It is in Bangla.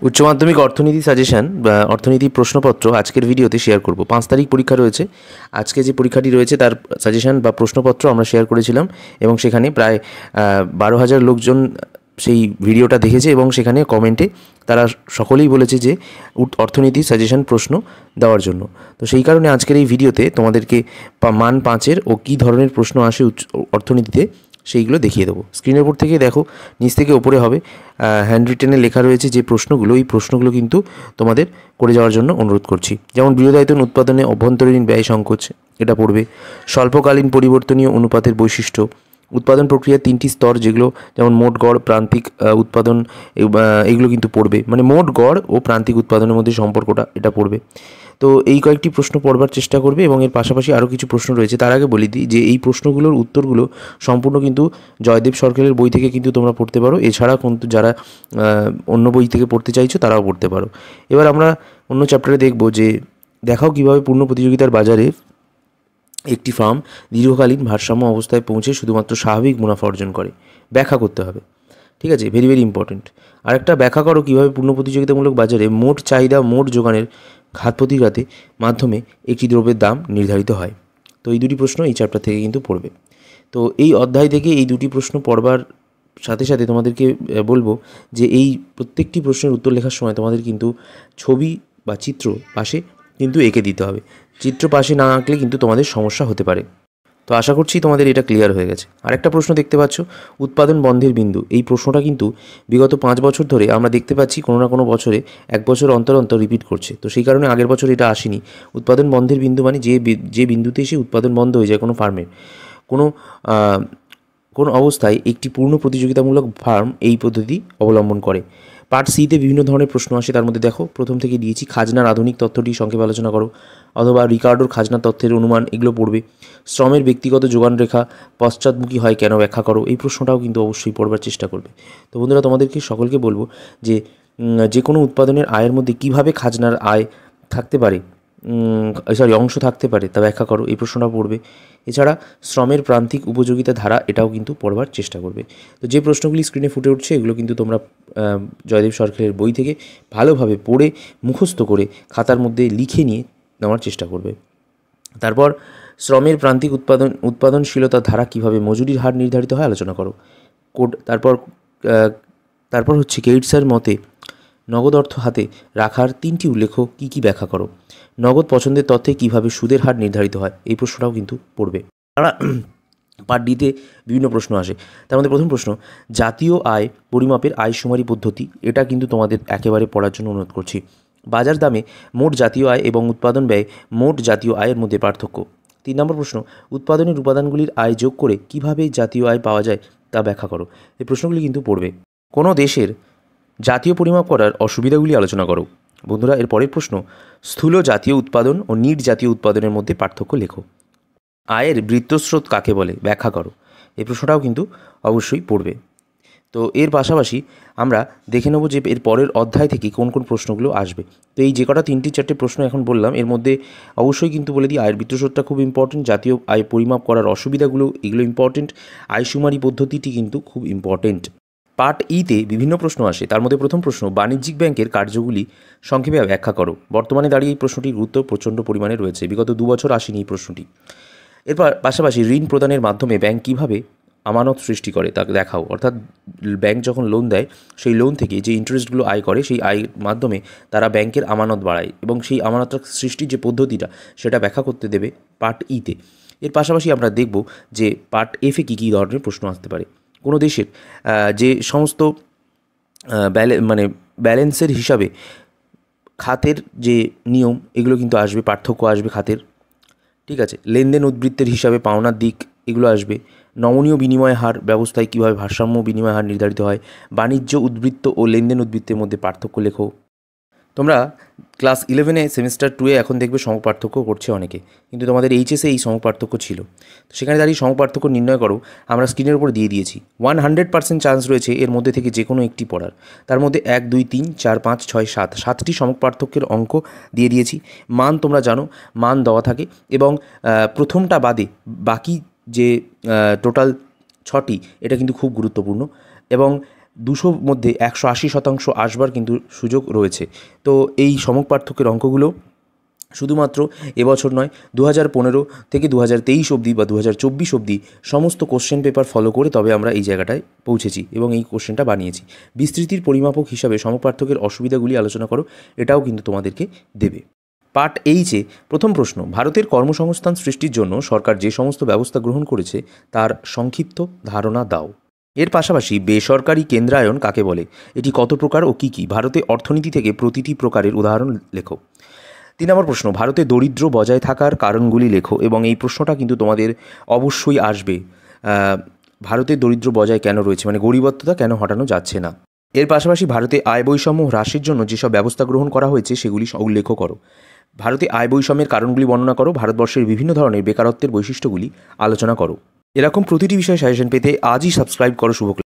উচ্চ মাধ্যমিক অর্থনীতি সাজেশন বা অর্থনীতি প্রশ্নপত্র আজকের ভিডিওতে শেয়ার করব। 5 তারিখ পরীক্ষা রয়েছে। আজকে যে পরীক্ষাটি রয়েছে তার সাজেশন বা প্রশ্নপত্র আমরা শেয়ার করেছিলাম এবং সেখানে প্রায় 12,000 লোকজন সেই ভিডিওটা দেখেছে এবং সেখানে কমেন্টে তারা সকলেই বলেছে যে অর্থনীতি সাজেশন প্রশ্ন দেওয়ার জন্য। তো সেই কারণে আজকের এই ভিডিওতে তোমাদেরকে মান 5-এর ও কী ধরনের প্রশ্ন আসে অর্থনীতিতে সেইগুলো দেখিয়ে দেবো। স্ক্রিনের উপর থেকে দেখো, নিচ থেকে ওপরে হবে হ্যান্ড রিটেনে লেখা রয়েছে যে প্রশ্নগুলো, এই প্রশ্নগুলো কিন্তু তোমাদের করে যাওয়ার জন্য অনুরোধ করছি। যেমন বৃহদায়তন উৎপাদনে অভ্যন্তরীণ ব্যয় সংকোচ, এটা পড়বে। স্বল্পকালীন পরিবর্তনীয় অনুপাতের বৈশিষ্ট্য, উৎপাদন প্রক্রিয়ার 3টি স্তর, যেগুলো যেমন মোট গড়, প্রান্তিক উৎপাদন, এগুলো কিন্তু পড়বে। মানে মোট গড় ও প্রান্তিক উৎপাদনের মধ্যে সম্পর্কটা, এটা পড়বে। তো এই কয়েকটি প্রশ্ন পড়বার চেষ্টা করবে এবং এর পাশাপাশি আরও কিছু প্রশ্ন রয়েছে। তার আগে বলে দিই যে এই প্রশ্নগুলোর উত্তরগুলো সম্পূর্ণ কিন্তু জয়দেব সরকারের বই থেকে কিন্তু তোমরা পড়তে পারো। এছাড়া কিন্তু যারা অন্য বই থেকে পড়তে চাইছো তারাও পড়তে পারো। এবার আমরা অন্য চ্যাপ্টারে দেখব যে দেখাও কীভাবে পূর্ণ প্রতিযোগিতার বাজারে একটি ফার্ম দীর্ঘকালীন ভারসাম্য অবস্থায় পৌঁছে শুধুমাত্র স্বাভাবিক মুনাফা অর্জন করে। ব্যাখ্যা করতে হবে, ঠিক আছে? Very very important. আরেকটা ব্যাখ্যা করো কীভাবে পূর্ণ প্রতিযোগিতামূলক বাজারে মোট চাহিদা মোট যোগানের ঘাত প্রতিঘাতে মাধ্যমে একটি দ্রব্যের দাম নির্ধারিত হয়। তো এই দুটি প্রশ্ন এই চ্যাপ্টার থেকে কিন্তু পড়বে। তো এই অধ্যায় থেকে এই দুটি প্রশ্ন পড়বার সাথে সাথে তোমাদেরকে বলবো যে এই প্রত্যেকটি প্রশ্নের উত্তর লেখার সময় তোমাদের কিন্তু ছবি বা চিত্র পাশে কিন্তু এঁকে দিতে হবে। চিত্র পাশে না আঁকলে কিন্তু তোমাদের সমস্যা হতে পারে। তো আশা করছি তোমাদের এটা ক্লিয়ার হয়ে গেছে। আরেকটা প্রশ্ন দেখতে পাচ্ছ, উৎপাদন বন্ধের বিন্দু। এই প্রশ্নটা কিন্তু বিগত 5 বছর ধরে আমরা দেখতে পাচ্ছি কোনো না কোনো বছরে 1 বছর অন্তর অন্তর রিপিট করছে। তো সেই কারণে আগের বছর এটা আসেনি। উৎপাদন বন্ধের বিন্দু মানে যে বিন্দুতে এসে উৎপাদন বন্ধ হয়ে যায় কোনো ফার্মের, কোনো অবস্থায় একটি পূর্ণ প্রতিযোগিতামূলক ফার্ম এই পদ্ধতি অবলম্বন করে। পার্ট সিতে বিভিন্ন ধরনের প্রশ্ন আসে। তার মধ্যে দেখো প্রথম থেকে দিয়েছি খাজনার আধুনিক তথ্যটি সংক্ষেপে আলোচনা করো, অথবা রিকার্ডোর খাজনা তথ্যের অনুমান, এগুলো পড়বে। শ্রমের ব্যক্তিগত যোগান রেখা পশ্চাৎমুখী হয় কেন, ব্যাখ্যা করো। এই প্রশ্নটাও কিন্তু অবশ্যই পড়বার চেষ্টা করবে। তো বন্ধুরা, তোমাদেরকে সকলকে বলবো যে কোনো উৎপাদনের আয়ের মধ্যে কিভাবে খাজনার আয় থাকতে পারে, অংশ থাকতে পারে, তা ব্যাখ্যা করো। এই প্রশ্নটা পড়বে। এছাড়া শ্রমের প্রান্তিক উপযোগিতা ধারা, এটাও কিন্তু পড়বার চেষ্টা করবে। তো যে প্রশ্নগুলি স্ক্রিনে ফুটে উঠছে এগুলো কিন্তু তোমরা জয়দেব সরকারের বই থেকে ভালোভাবে পড়ে মুখস্থ করে খাতার মধ্যে লিখে নিয়ে নেওয়ার চেষ্টা করবে। তারপর শ্রমের প্রান্তিক উৎপাদনশীলতা ধারা কীভাবে মজুরির হার নির্ধারিত হয় আলোচনা করো। তারপর হচ্ছে কেইটসের মতে নগদ অর্থ হাতে রাখার 3টি উল্লেখ কী কী ব্যাখ্যা করো। নগদ পছন্দের তথ্যে কীভাবে সুদের হার নির্ধারিত হয়, এই প্রশ্নটাও কিন্তু পড়বে। পার্ট ডিতে বিভিন্ন প্রশ্ন আসে। তার মধ্যে প্রথম প্রশ্ন, জাতীয় আয় পরিমাপের আয়শুমারি পদ্ধতি, এটা কিন্তু তোমাদের একেবারে পড়ার জন্য অনুরোধ করছি। বাজার দামে মোট জাতীয় আয় এবং উৎপাদন ব্যয় মোট জাতীয় আয়ের মধ্যে পার্থক্য। 3 নম্বর প্রশ্ন, উৎপাদনের উপাদানগুলির আয় যোগ করে কিভাবে জাতীয় আয় পাওয়া যায় তা ব্যাখ্যা করো। এই প্রশ্নগুলি কিন্তু পড়বে। কোনো দেশের জাতীয় পরিমাপ করার অসুবিধাগুলি আলোচনা করো। বন্ধুরা, এর পরের প্রশ্ন, স্থূল জাতীয় উৎপাদন ও নিট জাতীয় উৎপাদনের মধ্যে পার্থক্য লেখো। আয়ের বৃত্তস্রোত কাকে বলে, ব্যাখ্যা করো। এই প্রশ্নটাও কিন্তু অবশ্যই পড়বে। তো এর পাশাপাশি আমরা দেখে নেব যে এর পরের অধ্যায় থেকে কোন কোন প্রশ্নগুলো আসবে। তো এই যে কটা 3-4টে প্রশ্ন এখন বললাম, এর মধ্যে অবশ্যই কিন্তু বলে দিই আয়ের বৃত্তস্রোতটা খুব ইম্পর্টেন্ট, জাতীয় আয় পরিমাপ করার অসুবিধাগুলো এগুলো ইম্পর্টেন্ট, আয়শুমারি পদ্ধতিটি কিন্তু খুব ইম্পর্টেন্ট। পার্ট ইতে বিভিন্ন প্রশ্ন আসে। তার মধ্যে প্রথম প্রশ্ন, বাণিজ্যিক ব্যাংকের কার্যগুলি সংক্ষেপে ব্যাখ্যা করো। বর্তমানে দাঁড়িয়ে এই প্রশ্নটির গুরুত্ব প্রচণ্ড পরিমাণে রয়েছে। বিগত 2 বছর আসেনি এই প্রশ্নটি। এরপর পাশাপাশি ঋণ প্রদানের মাধ্যমে ব্যাংক কীভাবে আমানত সৃষ্টি করে তা দেখাও। অর্থাৎ ব্যাংক যখন লোন দেয় সেই লোন থেকে যে ইন্টারেস্টগুলো আয় করে সেই আয়ের মাধ্যমে তারা ব্যাংকের আমানত বাড়ায় এবং সেই আমানতটা সৃষ্টির যে পদ্ধতিটা সেটা ব্যাখ্যা করতে দেবে পার্ট ইতে। এর পাশাপাশি আমরা দেখব যে পার্ট এফে কী কী ধরনের প্রশ্ন আসতে পারে। কোনো দেশের যে সমস্ত ব্যালেন্সের হিসাবে খাতের যে নিয়ম এগুলো কিন্তু আসবে, পার্থক্য আসবে খাতের, ঠিক আছে। লেনদেন উদ্বৃত্তের হিসাবে পাওনার দিক এগুলো আসবে। নমনীয় বিনিময় হার ব্যবস্থায় কীভাবে ভারসাম্য বিনিময় হার নির্ধারিত হয়। বাণিজ্য উদ্বৃত্ত ও লেনদেন উদ্বৃত্তের মধ্যে পার্থক্য লেখো। তোমরা ক্লাস 11-এ সেমিস্টার 2-এ এখন দেখবে সমপার্থক্য করছে অনেকে, কিন্তু তোমাদের এইচএসে এই সমপার্থক্য ছিল। তো সেখানে দাঁড়িয়ে সমপার্থক্য নির্ণয় করো। আমরা স্ক্রিনের উপর দিয়ে দিয়েছি। 100% চান্স রয়েছে এর মধ্যে থেকে যে কোনো একটি পড়ার। তার মধ্যে 1, 2, 3, 4, 5, 6, 7 7টি সমপার্থক্যের অঙ্ক দিয়ে দিয়েছি। মান তোমরা জানো, মান দেওয়া থাকে এবং প্রথমটা বাদে বাকি যে টোটাল 6টি এটা কিন্তু খুব গুরুত্বপূর্ণ এবং 200 মধ্যে 180% আসবার কিন্তু সুযোগ রয়েছে। তো এই সমক পার্থক্যের অঙ্কগুলো শুধুমাত্র এবছর নয়, 2015 থেকে 2023 অবধি বা 2024 অবধি সমস্ত কোশ্চেন পেপার ফলো করে তবে আমরা এই জায়গাটায় পৌঁছেছি এবং এই কোশ্চেনটা বানিয়েছি। বিস্তৃতির পরিমাপক হিসাবে সমপার্থক্যের অসুবিধাগুলি আলোচনা করো, এটাও কিন্তু তোমাদেরকে দেবে। পার্ট এইচে প্রথম প্রশ্ন, ভারতের কর্মসংস্থান সৃষ্টির জন্য সরকার যে সমস্ত ব্যবস্থা গ্রহণ করেছে তার সংক্ষিপ্ত ধারণা দাও। এর পাশাপাশি বেসরকারি কেন্দ্রায়ন কাকে বলে, এটি কত প্রকার ও কী কী, ভারতে অর্থনীতি থেকে প্রতিটি প্রকারের উদাহরণ লেখো। 3 নম্বর প্রশ্ন, ভারতে দরিদ্র বজায় থাকার কারণগুলি লেখো, এবং এই প্রশ্নটা কিন্তু তোমাদের অবশ্যই আসবে। ভারতে দরিদ্র বজায় কেন রয়েছে, মানে গরিবত্বতা কেন হটানো যাচ্ছে না। এর পাশাপাশি ভারতে আয় বৈষম্য হ্রাসের জন্য যেসব ব্যবস্থা গ্রহণ করা হয়েছে সেগুলি উল্লেখ করো। ভারতে আয় বৈষম্যের কারণগুলি বর্ণনা করো। ভারতবর্ষের বিভিন্ন ধরনের বেকারত্বের বৈশিষ্ট্যগুলি আলোচনা করো। এরকম প্রতিটি বিষয়ে সাজেশন পেতে আজই সাবস্ক্রাইব করো শুভ।